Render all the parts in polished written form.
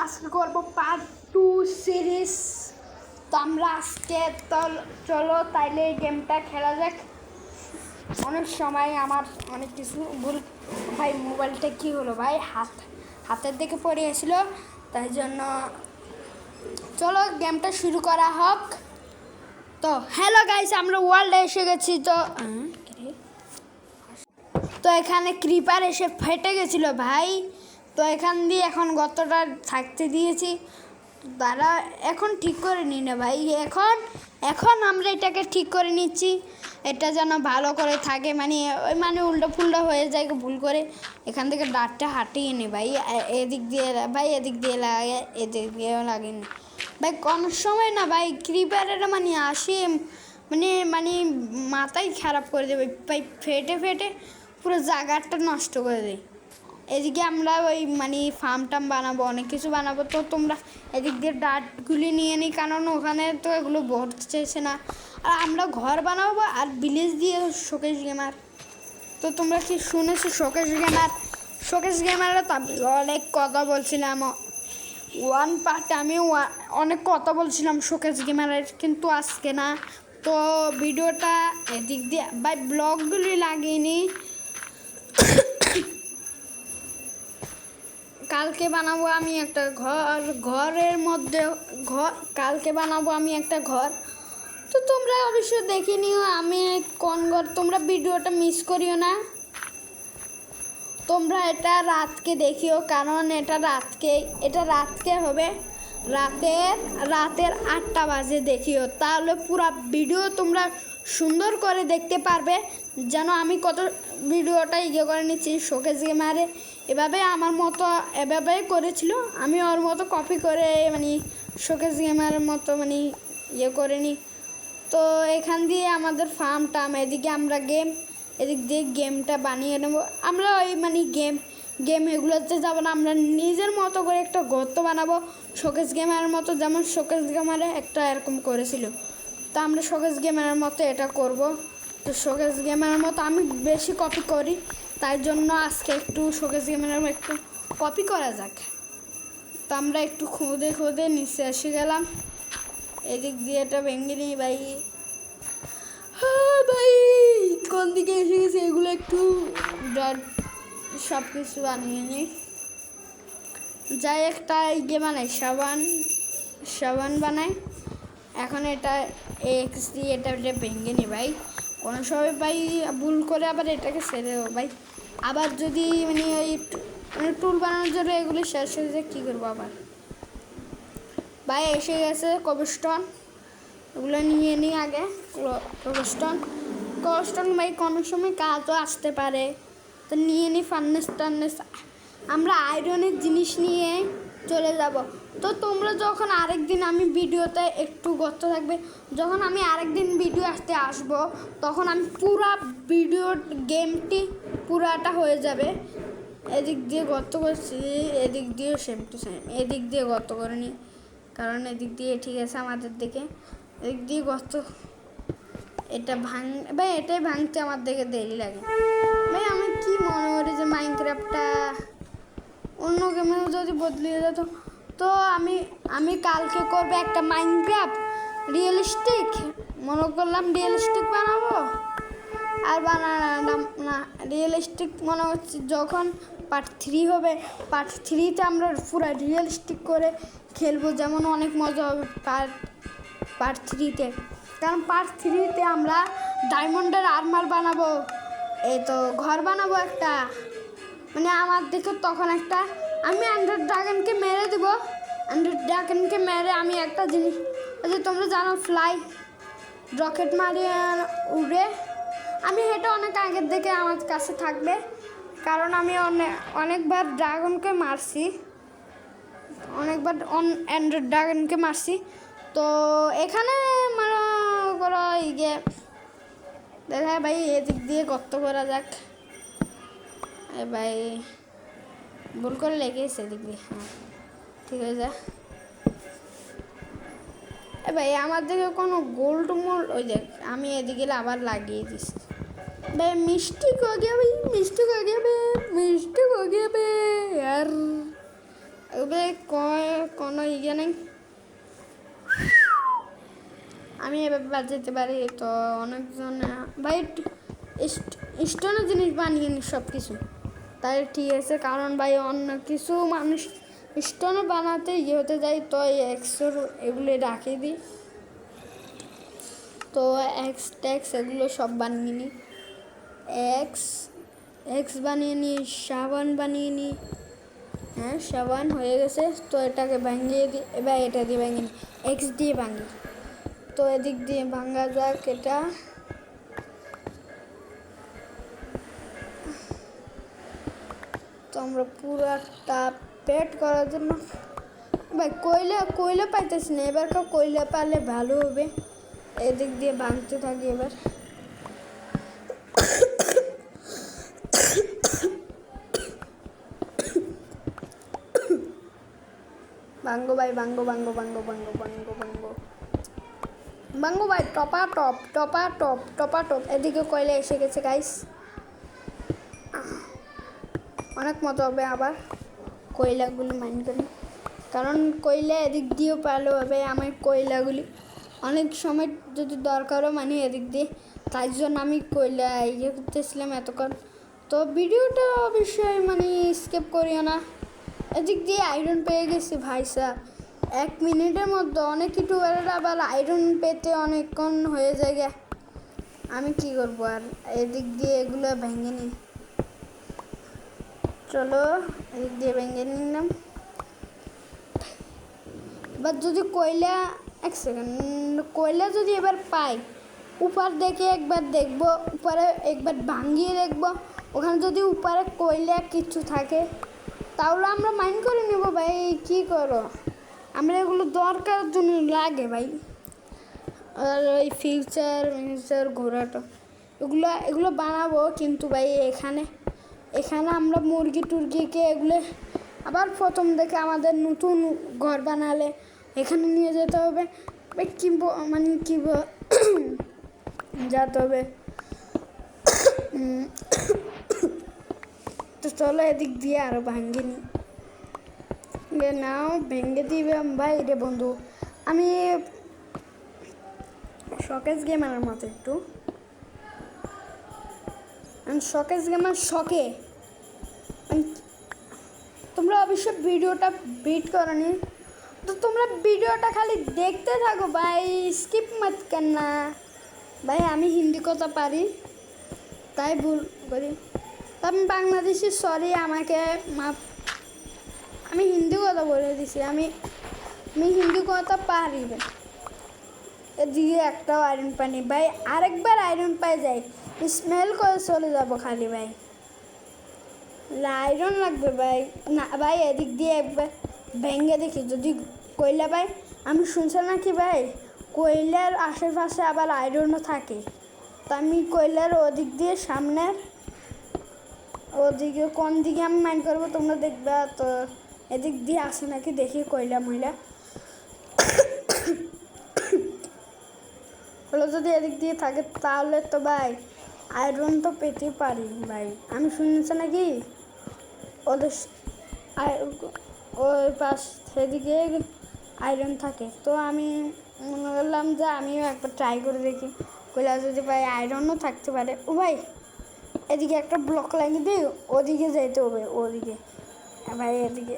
আজকে করবো part 2 series. তো আমরা আজকে চলো তাইলে এই গেমটা খেলা যাক। অনেক সময় আমার অনেক কিছু ভুল। ভাই মোবাইলটা কি হলো ভাই, হাতের দিকে পড়ে গেছিলো, তাই জন্য চলো গেমটা শুরু করা হোক। তো হ্যালো গাইস, আমরা ওয়ার্ল্ডে এসে গেছি। তো এখানে ক্রিপার এসে ফেটে গেছিল ভাই। তো এখান দিয়ে এখন গতটা থাকতে দিয়েছি, তারা এখন ঠিক করে নি না ভাই। এখন আমরা এটাকে ঠিক করে নিচ্ছি, এটা যেন ভালো করে থাকে, মানে উল্টো ফুল্টো হয়ে যায় ভুল করে। এখান থেকে ডাটটা হাঁটিয়ে নি ভাই, এদিক দিয়ে ভাই, এদিক দিয়ে লাগে, এদিক দিয়েও লাগেনি ভাই। কোনো সময় না ভাই ক্রিপারের আসে মানে মাথাই খারাপ করে দেবে ভাই, ফেটে পুরো জায়গাটা নষ্ট করে দেয়। এদিকে আমরা ওই ফার্ম টাম বানাবো, অনেক কিছু বানাবো। তো তোমরা এদিক দিয়ে ডাটগুলি নিয়ে নিই, কারণ ওখানে তো এগুলো ভরতে চাইছে না। আর আমরা ঘর বানাবো আর ভিলেজ দিয়ে শোকেশ গেমার। তো তোমরা কি শুনেছো শোকেশ গেমারে তো অনেক কথা বলছিলাম ওয়ান পার্টে, আমি অনেক কথা বলছিলাম শোকেশ গেমারের, কিন্তু আজকে না। তো ভিডিওটা এদিক দিয়ে ভাই ব্লগগুলি লাগিয়ে কালকে বানাবো আমি একটা ঘরের মধ্যে কালকে বানাবো আমি একটা ঘর। তো তোমরা অবশ্যই দেখে নিও আমি কোন ঘর, তোমরা ভিডিওটা মিস করিও না। তোমরা এটা রাতকে দেখিও, কারণ এটা রাতকে হবে, রাতের 8টা বাজে দেখিও, তাহলে পুরো ভিডিও তোমরা সুন্দর করে দেখতে পারবে। যেন আমি কত ভিডিওটা করে নিচ্ছি শোকেশ গেমারে, এভাবে আমার মতো এভাবেই করেছিল, আমি ওর মতো কপি করে শোকেশ গেমারের মতো করে নিই। তো এখান দিয়ে আমাদের ফার্ম টাম, এদিকে আমরা এদিক দিয়ে গেমটা বানিয়ে নেব। আমরা ওই গেম এগুলোতে যাবো না, আমরা নিজের মতো করে একটা গর্ত বানাবো শোকেশ গেমারের মতো, যেমন শোকেশ গেমারে একটা এরকম করেছিল। তো আমরা শোকেশ গেমারের মতো এটা করব। তো শোকেশ গেমারের মতো আমি বেশি কপি করি, তাই জন্য আজকে একটু শোকেশ গেমারের একটু কপি করা যাক। তো আমরা একটু খুদে নিচে এসে গেলাম, এদিক দিয়ে এটা ভেঙে নিই ভাই। হ্যাঁ ভাই, কোন দিকে এসে গেছে, এগুলো একটু সব কিছু বানিয়ে নিই। যাই একটা ইয়ে বানাই, সাবান বানাই। এখন এটা এক্স দিয়ে এটা ভেঙে নিই ভাই। কোনো সময় ভাই ভুল করে আবার এটাকে ছেড়ে দেবো ভাই, আবার যদি ওই টুল বানানোর জন্য এগুলি শেষ হয়ে যায়, কী করবো আবার ভাই। এসে গেছে কবস্টন, ওগুলো নিয়ে নিই আগে। কবস্টন ভাই কোনো সময় কাজও আসতে পারে, তো নিয়ে নিই। ফার্নেস আমরা আয়রনের জিনিস নিয়ে চলে যাব। তো তোমরা যখন আরেকদিন আমি ভিডিওতে একটু গর্ত থাকবে, যখন আমি আরেকদিন ভিডিও আসবো, তখন আমি পুরা গেমটি পুরাটা হয়ে যাবে। এদিক দিয়ে গর্ত করছি, এদিক দিয়েও সেম টু সেম, এদিক দিয়ে গর্ত করে নিই, কারণ এদিক দিয়ে ঠিক আছে আমাদের দিকে। এদিক দিয়ে গর্ত, এটা ভাই এটাই ভাঙতে আমার দিকে দেরি লাগে ভাই। আমি কি মনে করি যে মাইনক্রাফটটা অন্য গেমেও যদি বদলে যেত। তো আমি কালকে করবো একটা মাইনক্রাফট রিয়েলিস্টিক, মনে করলাম রিয়েলিস্টিক বানাবো। আর বানালাম না রিয়েলিস্টিক, মনে হচ্ছে যখন পার্ট 3 হবে, পার্ট 3তে আমরা পুরো রিয়েলিস্টিক করে খেলবো, যেমন অনেক মজা হবে পার্ট 3তে। কারণ পার্ট 3তে আমরা ডায়মন্ডের আর্মার বানাবো, এই তো ঘর বানাবো একটা, আমার দেখো তখন একটা আমি অ্যান্ড্রয়েড ড্রাগনকে মেরে দেবো। অ্যান্ড্রয়েড ড্রাগনকে মেরে আমি একটা জিনিস, তোমরা জানো ফ্লাই রকেট মারিয়ে উড়ে, আমি এটা অনেক আগের থেকে আমার কাছে থাকবে, কারণ আমি অনেকবার ড্রাগনকে মারছি, অনেকবার অ্যান্ড্রয়েড ড্রাগনকে মারছি। তো এখানে মনে করো দেখা ভাই এদিক দিয়ে গর্ত করা যাক। ভাই ভুল করে লেগেছে এদিক দিয়ে, হ্যাঁ ঠিক আছে ভাই। আমার দিকে কোনো গোল্ড ওই দেখ, আমি এদিকে আবার লাগিয়ে দিছি ভাই। মিস্টেক হয়ে গিয়ে ভাই, यार এগুলো কোনো ইয়ে নেই, আমি এভাবে বাজাতে পারি। তো অনেকজন ভাই স্টোনের জিনিস বানিয়ে নি সব কিছু, তাই ঠিক আছে। কারণ ভাই অন্য কিছু মানুষ স্টোনে বানাতে ইয়ে হতে যায়, তো এই এক্সোর এগুলো রাখিয়ে দিই। তো এক্স ট্যাক্স এগুলো সব বানিয়ে নিই, এক্স বানিয়ে নিই, সাবান বানিয়ে নিই। হ্যাঁ, সাবান হয়ে গেছে। তো এটাকে ভাঙিয়ে দিই, এবার এটা দিয়ে ভাঙিয়ে নিই, এক্স দিয়ে ভাঙি। তো এদিক দিয়ে ভাঙা যাক এটা। তো আমরা পুরাটা পেট করার জন্য ভাই কয়লা পাইতেছি না, এবার কয়লা পালে ভালো হবে। এদিক দিয়ে ভাঙতে থাকি এবার। ভাঙ্গো ভাই, ভাঙ্গো ভাই, টপা টপ। এদিকে কয়লা এসে গেছে গাইস, অনেক মজা হবে আবার কয়লাগুলি মাইন করি। কারণ কয়লা এদিক দিয়েও ভালো হবে, আমার কয়লাগুলি অনেক সময় যদি দরকারও মানে এদিক দিয়ে, তাই জন্য আমি কয়লা ইয়ে করতেছিলাম এতক্ষণ। তো ভিডিওটা অবশ্যই মানে স্কিপ করিও না। এদিক দিয়ে আয়রন পেয়ে গেছি ভাই সাহেব, 1 মিনিটের মধ্যে। অনেক ইউটিউবাররা আবার আয়রন পেতে অনেকক্ষণ হয়ে যায়। আমি কি করবো আর, এদিক দিয়ে এগুলো ভেঙে নিই। চলো এদিক দিয়ে ভেঙে নিলাম। এবার যদি কয়লা, 1 সেকেন্ড, কয়লা যদি এবার পাই, উপর দেখে একবার দেখবো, উপরে একবার ভাঙিয়ে দেখবো। ওখানে যদি উপরে কয়লা কিছু থাকে তাহলে আমরা মাইন্ড করে নেব ভাই। কি করো, আমরা এগুলো দরকার জন্য লাগে ভাই। আর ওই ফিউচার ঘোড়াটা এগুলো বানাবো, কিন্তু ভাই এখানে আমরা মুরগি টুরগিকে এগুলো আবার প্রথম থেকে আমাদের নতুন ঘর বানালে এখানে নিয়ে যেতে হবে ভাই। মানে যেতে হবে। তো চলো এদিক দিয়ে আরো ভাঙ্গি নি, নাও ভেঙে দিবে ভাই রে বন্ধু। আমি শকেস গেমারের মতো একটু, শকেস গেমার শখে। তোমরা অবশ্যই ভিডিওটা বিট করনি, তো তোমরা ভিডিওটা খালি দেখতে থাকো ভাই, স্কিপ মত করনা ভাই। আমি হিন্দি কথা পারি তাই ভুল করি, আমি বাংলাদেশি, সরি আমাকে মাফ। আমি হিন্দি কথা বলে দিছি, আমি হিন্দি কথা পারি ভাই। এদিকে একটাও আয়রন পানি ভাই, আরেকবার আয়রন পাই যায় স্মেল করে চলে যাবো খালি ভাই। আয়রন লাগবে ভাই না ভাই। এদিক দিয়ে একবার ভেঙে দেখি যদি কয়লা ভাই। আমি শুনছিলাম নাকি ভাই কয়লার আশেপাশে আবার আয়রনও থাকে। তো আমি কয়লার ওদিক দিয়ে সামনের ওদিকে কোন দিকে আমি মাইন্ড করবো তোমরা দেখবা। তো এদিক দিয়ে আসে নাকি দেখি কয়লা ময়লা হলো। যদি এদিক দিয়ে থাকে তাহলে তো ভাই আয়রন তো পেতে পারি ভাই। আমি শুনেছি নাকি ওদের ওই পাশ সেদিকে আয়রন থাকে। তো আমি মনে করলাম যে আমিও একবার ট্রাই করে দেখি কয়লা যদি ভাই আয়রনও থাকতে পারে। ও ভাই এদিকে একটা ব্লক লাগিয়ে দিই, ওদিকে যেতে হবে, ওদিকে ভাই এদিকে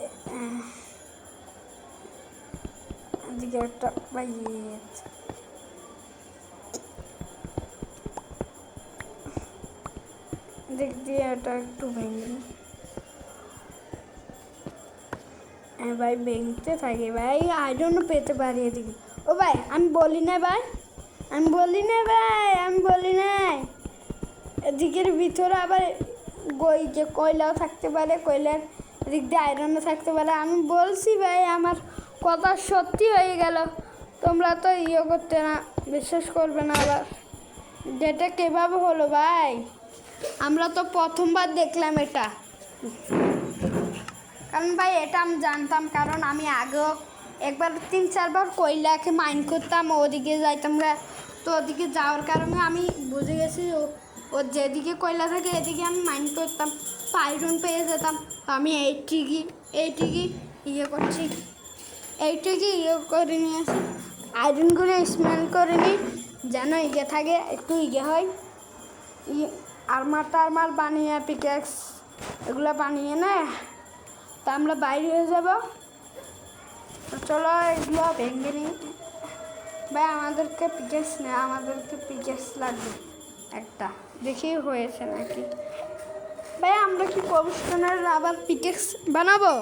একটা ভাই দিক দিয়ে এটা একটু ভেঙে ভাই, ভেঙতে থাকি ভাই, আয়রনও পেতে পারি এদিকে। ও ভাই আমি বলি না ভাই, এদিকের ভিতরে আবার যে কয়লাও থাকতে পারে, কয়লার এদিক দিয়ে আয়রনও থাকতে পারে। আমি বলছি ভাই, আমার কথা সত্যি হয়ে গেল। তোমরা তো ইয়ে করতে না, বিশ্বাস করবে না আবার। যেটা কীভাবে হলো ভাই, আমরা তো প্রথমবার দেখলাম এটা। কারণ ভাই এটা আমি জানতাম, কারণ আমি আগেও একবার 3-4 বার কয়লাকে মাইন করতাম, ওদিকে যাইতাম। তো ওদিকে যাওয়ার কারণে আমি বুঝে গেছি ও যেদিকে কয়লা থাকে এদিকে আমি মাইন করতাম, আয়রন পেয়ে যেতাম। তো আমি এই ঠিকই ইয়ে করছি, এইটাকে ইয়ে করে নিয়ে আসি, আয়রনগুলো স্মেল করে নিই যেন ইয়ে থাকে, একটু ইয়ে হয়। আরমার বানিয়ে পিকেক্স এগুলো বানিয়ে নেয়, তা আমরা বাইরে হয়ে যাব। চলো এগুলো ভেঙে নিই। ভাই আমাদেরকে পিকেক্স নেই, আমাদেরকে পিকেক্স লাগবে একটা, দেখি হয়েছে নাকি। ভাই আমরা কি কবস্টোনের আবার পিকেক্স বানাবো?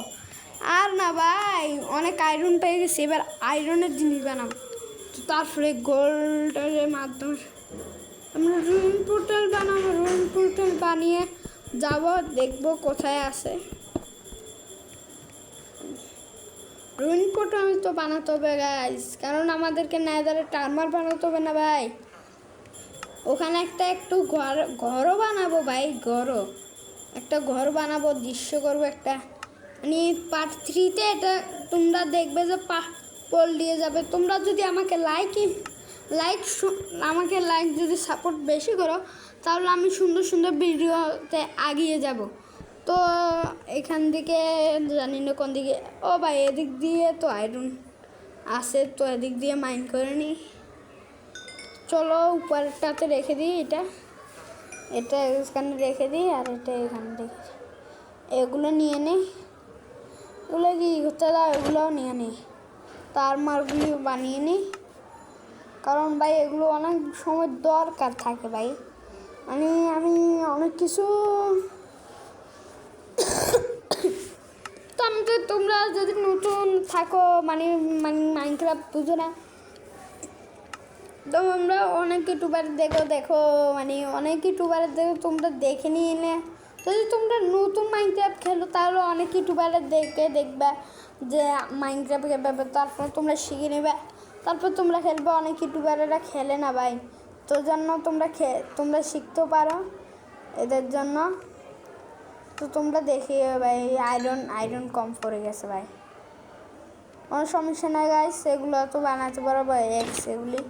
আর না ভাই, অনেক আয়রন পেয়ে গেছি, এবার আয়রনের জিনিস বানাবো। তো তারপরে গোল্ডের মাধ্যমে আমরা রুইন পোর্টাল বানাবো। রুইন পোর্টাল বানিয়ে যাব, দেখবো কোথায় আছে। রুইন পোর্টাল তো বানাতে হবে গাইস, কারণ আমাদেরকে নেদারে টার্মার বানাতে হবে না ভাই। ওখানে একটু ঘরও বানাবো ভাই, একটা ঘর বানাবো, দৃশ্য করবো একটা, মানে পার্ট 3-তে এটা তোমরা দেখবে যে পোল দিয়ে যাবে। তোমরা যদি আমাকে লাইক যদি সাপোর্ট বেশি করো, তাহলে আমি সুন্দর সুন্দর ভিডিওতে এগিয়ে যাব। তো এখান থেকে জানি না কোন দিকে, ও ভাই এদিক দিয়ে তো আয়রন আছে, তো এদিক দিয়ে মাইন করে নিই। চলো উপরটাতে রেখে দিই, এটা এখানে রেখে দিই, আর এটা এখানে রেখে দিই। এগুলো নিয়ে নিই, এগুলো কি করতে দাও, এগুলোও নিয়ে নিই, তারমারগুলি বানিয়ে নিই, কারণ ভাই এগুলো অনেক সময় দরকার থাকে ভাই। মানে আমি অনেক কিছু তো তোমরা যদি নতুন থাকো, মানে মাইনক্রাফট বুঝো না, তো আমরা অনেক ইউটিউবার দেখো, মানে অনেক ইউটিউবারের তোমরা দেখে নিয়ে নে। যদি তোমরা নতুন মাইনক্রাফট খেলো, তাহলে অনেক ইউটিউবারের দেখবে যে মাইনক্রাফট খেলবে, তারপর তোমরা শিখে নেবে, তারপর তোমরা খেলবে। অনেক ইউটিউবারেরা খেলে না ভাই, তো জন্য তোমরা শিখতেও পারো এদের জন্য। তো তোমরা দেখি ভাই আয়রন কম পড়ে গেছে ভাই, কোনো সমস্যা নাই গাইস, সেগুলো তো বানাতে পারো ভাই। এগুলি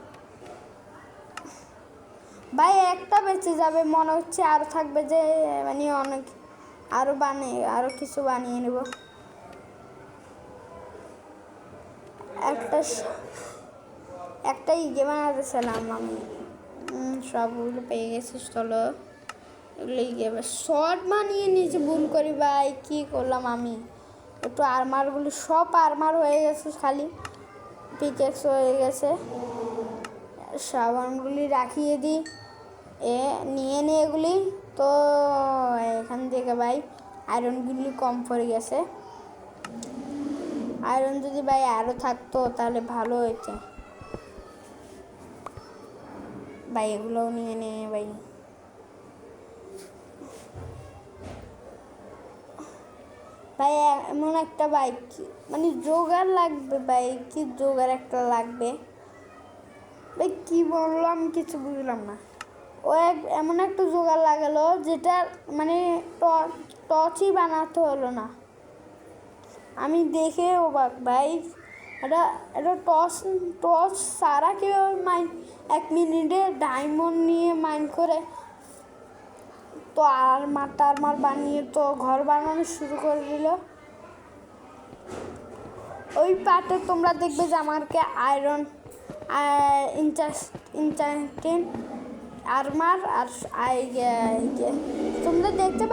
ভাই একটা বেঁচে যাবে মনে হচ্ছে, আর থাকবে যে মানে অনেক আরো কিছু বানিয়ে নেব। একটা ইয়ে বানাতেছিলাম আমি, সবগুলো পেয়ে গেছি। চলো এগুলো শর্ট বানিয়ে নিয়েছি ভুল করি ভাই, কি করলাম আমি। একটু আর্মারগুলি সব আর্মার হয়ে গেছে, খালি পিকেক্স হয়ে গেছে। সাবানগুলি রাখিয়ে দিই, নিয়ে এগুলি। তো এখান থেকে ভাই আয়রনগুলি কম পড়ে গেছে, আয়রন যদি ভাই আরও থাকতো তাহলে ভালো হয়েছে ভাই। এগুলোও নিয়ে নে ভাই। ভাই এমন একটা বাইক, মানে জোগাড় লাগবে ভাই, কি জোগাড় একটা লাগবে ভাই, কি বললাম কিছু বুঝলাম না। ও এমন একটা জোগাড় লাগালো যেটা মানে টর্চই বানাতে হলো না। আমি দেখে অবাক ভাই, এটা টর্চ সারা কীভাবে 1 মিনিটে ডায়মন্ড নিয়ে মাইন করে, তো টারমার বানিয়ে তো ঘর বানানো শুরু করে দিল। ওই পার্টে তোমরা দেখবে যে আমাকে আয়রন ইনচান্টেড আর্মার আর তোমরা দেখতে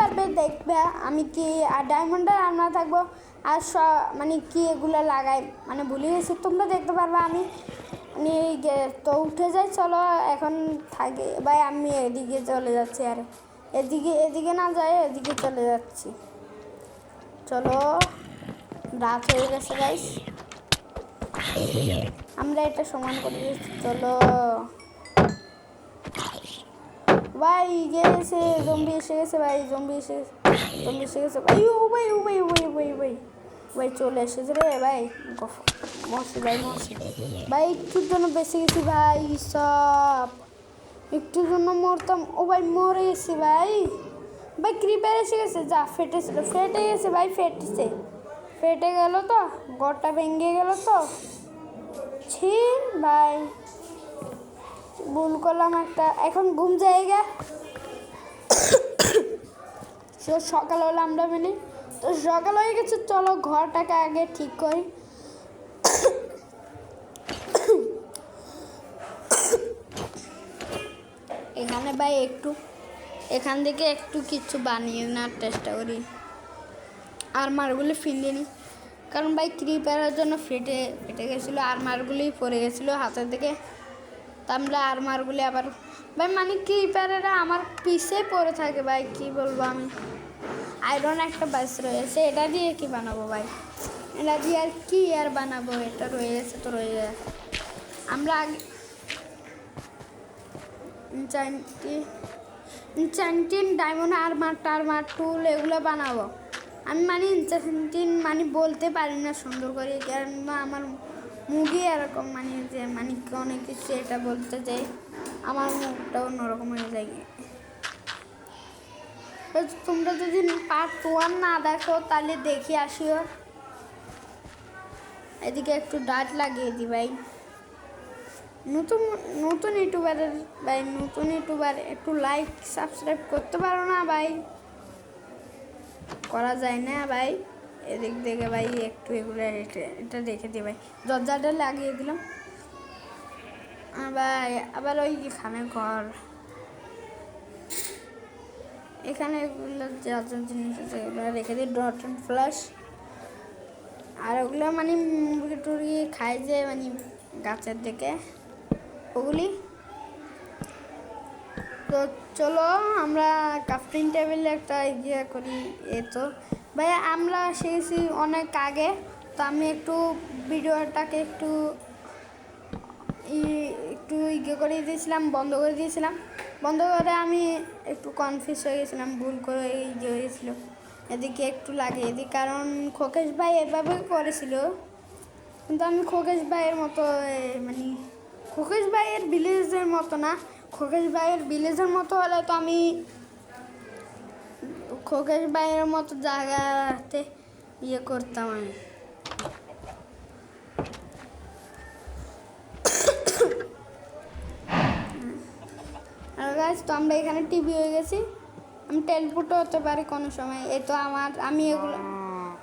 দেখবে আমি কি আর ডায়মন্ডের আর্মার থাকবো, আর মানে কি এগুলো লাগাই, মানে ভুলে গেছি। তোমরা দেখতে পারবে আমি তো উঠে যাই। চলো এখন থাকি ভাই, আমি এদিকে চলে যাচ্ছি, আর এদিকে না যাই, এদিকে চলে যাচ্ছি। চলো রাত হয়ে গেছে গাইস, আমরা এটা সমান করে দিচ্ছি। চলো ভাই গেছে, জম্বি এসে গেছে ভাই, জম্বি এসে গেছে ভাই। ও ভাই চলে এসেছে রে ভাই, মরছি ভাই একটুর জন্য বেঁচে গেছি ভাই, সব একটুর জন্য মরতাম। ও ভাই মরে গেছি ভাই ক্রিপার এসে গেছে, যা ফেটে গেছে ভাই, ফেটে গেল তো, ঘরটা ভেঙে গেল তো। ছি ভাই ভুল করলাম একটা, এখন ঘুম জায়গা। সকাল হলে আমরা তো সকাল হয়ে গেছে, চলো ঘরটাকে আগে ঠিক করি। এখানে ভাই একটু এখান থেকে একটু কিছু বানিয়ে নেওয়ার চেষ্টা করি, আর মারগুলি ফিরিয়ে নিই, কারণ ভাই ক্রিপারের জন্য ফেটে গেছিলো, আর মারগুলি পড়ে গেছিলো হাতের থেকে। তা আমরা আর মারগুলি আবার ভাই মানে ক্রিপারেরা আমার পিছে পড়ে থাকে ভাই, কি বলবো আমি। আয়রন একটা বাস রয়েছে, এটা দিয়ে কি বানাবো ভাই, এটা দিয়ে আর কি আর বানাবো, এটা রয়ে গেছে তো রয়ে গেছে। আমরা আগে ইনচান্টিন ডায়মন্ড আরমার টুল এগুলো বানাবো। আমি মানে ইনচান্টিন মানে বলতে পারি না সুন্দর করে, কারণ আমার মুখে এরকম মানে যে মানে অনেক কিছু এটা বলতে চাই, আমার মুখটা অন্যরকম হয়ে যায়। তোমরা যদি পার্ট 1 না দেখো তাহলে দেখে আসিও। এদিকে একটু ডাট লাগিয়ে দিই ভাই, নতুন ইউটিউবারের ভাই, নতুন ইউটিউবার একটু লাইক সাবস্ক্রাইব করতে পারো না ভাই, করা যায় না ভাই। এদিক থেকে ভাই একটু এগুলো এটা রেখে দিই ভাই, দরজাটা লাগিয়ে দিলাম ভাই। আবার ওই এখানে ঘর, এখানে এগুলো যা যা জিনিস আছে এগুলো রেখে দিই, ডট অ্যান্ড ফ্ল্যাশ। আর ওগুলো মানে মুরগি টুরগি খায় যে মানে গাছের দিকে ওগুলি। তো চলো আমরা ক্রাফটিং টেবিলে একটা ইয়ে করি। তো ভাই আমরা শিখেছি অনেক আগে, তো আমি একটু ভিডিওটাকে একটু ইয়ে করে দিয়েছিলাম, বন্ধ করে দিয়েছিলাম। বন্ধ করে আমি একটু কনফিউজ হয়ে গেছিলাম, ভুল করে ইয়ে হয়েছিল। এদিকে একটু লাগিয়ে দিই, কারণ খোকেশ ভাই এভাবে করেছিল, কিন্তু আমি খোকেশ ভাইয়ের মতো মানে খোকেশ ভাইয়ের ভিলেজের মতো না, খোকেশ ভাইয়ের ভিলেজের মতো হলে তো আমি খোকেশ ভাইয়ের মতো জায়গাতে ইয়ে করতাম আমি। আর গাছ তো আমরা এখানে টিভি হয়ে গেছি, আমি টেলিপোর্টও হতে পারি কোনো সময়। এই তো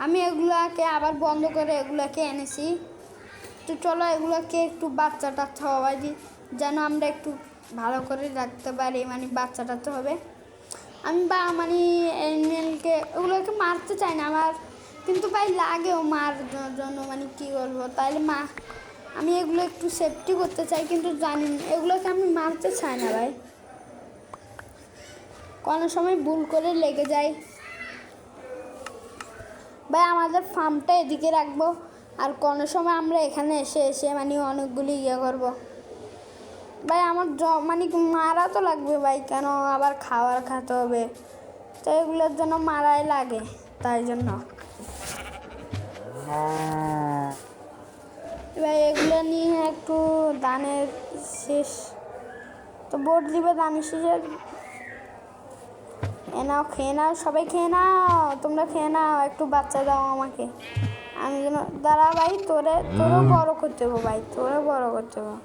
আমি এগুলাকে আবার বন্ধ করে এগুলাকে এনেছি। তো চলো এগুলোকে একটু বাচ্চা টাচ্চা হওয়াই দিই, যেন আমরা একটু ভালো করে রাখতে পারি, মানে বাচ্চা টাচ্চা হবে। আমি বা মানে অ্যানিমেলকে ওগুলোকে মারতে চাই না আমার, কিন্তু ভাই লাগেও মার জন্য, মানে কী বলবো, তাইলে আমি এগুলো একটু সেফটি করতে চাই, কিন্তু জানি না এগুলোকে আমি মারতে চাই না ভাই, কোনো সময় ভুল করে লেগে যায় ভাই। আমাদের ফার্মটা এদিকে রাখবো, আর কোনো সময় আমরা এখানে এসে মানে অনেকগুলি ইয়ে করবো ভাই। আমার মানে মারা তো লাগবে ভাই, কেন আবার খাবার খেতে হবে, তো এগুলোর জন্য মারাই লাগে, তাই জন্য ভাই এগুলো নিয়ে একটু দানের শেষ তো বোট দিবে, দানের শেষের নাও, খেয়ে নাও, সবাই খেয়ে নাও, তোমরা খেয়ে নাও, একটু বাচ্চা দাও আমাকে, আমি যেন দাঁড়া ভাই, তোরও বড় করতে হবো ভাই, তোরও বড় করতে হবো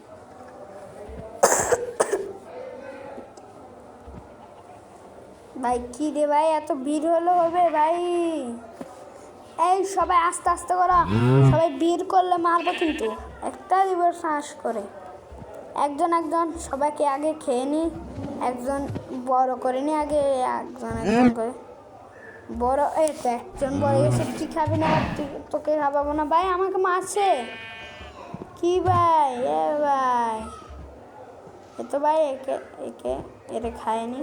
ভাই। কি রে ভাই, এত ভিড় হলো হবে ভাই, এই সবাই আস্তে আস্তে করো, সবাই ভিড় করলে মারবো কিন্তু, একটা দিব শ্বাস করে, একজন সবাইকে আগে খেয়ে নি, একজন বড় করে নি আগে, একজন করে বড়। এই তো একজন বড় গেছে, কি খাবি না, তোকে খাওয়াবো না ভাই, আমাকে মারছে কি ভাই, এ ভাই এ তো ভাই এরে খায়নি,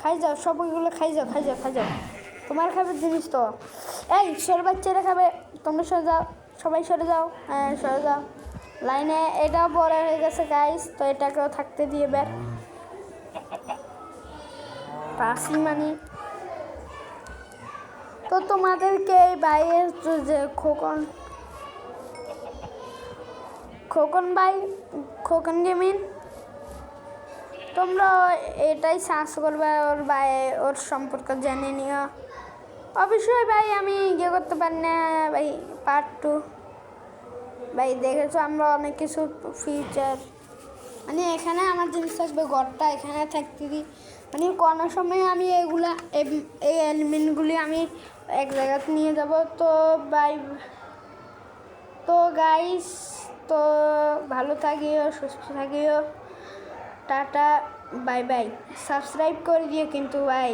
খাই যাও সবগুলো, খাই যাও, তোমার খাবার জিনিস তো। এই সরে বাচ্চারা খাবে, তোমরা সরে যাও, সবাই সরে যাও, হ্যাঁ সরে যাও লাইনে। এটাও বড় হয়ে গেছে গাইস, তো এটাকেও থাকতে দিয়ে বের পাশি মানি। তো তোমাদেরকে এই বাইরের যে খোকন গেমিং, তোমরা এটাই সার্চ করবে, ওর সম্পর্কে জেনে নিও। অবশ্যই ভাই আমি ইয়ে করতে পারি না ভাই, পার্ট 2 ভাই দেখেছো আমরা অনেক কিছু ফিচার, মানে এখানে আমার জিনিস থাকবে, ঘরটা এখানে থাকতে দিই, মানে কোনো সময় আমি এই এলিমেন্টগুলি আমি এক জায়গাতে নিয়ে যাব। তো বাই, তো গাইস, তো ভালো থাকিও, সুস্থ থাকিও, টাটা, বাই বাই। সাবস্ক্রাইব করে দিও কিন্তু ভাই।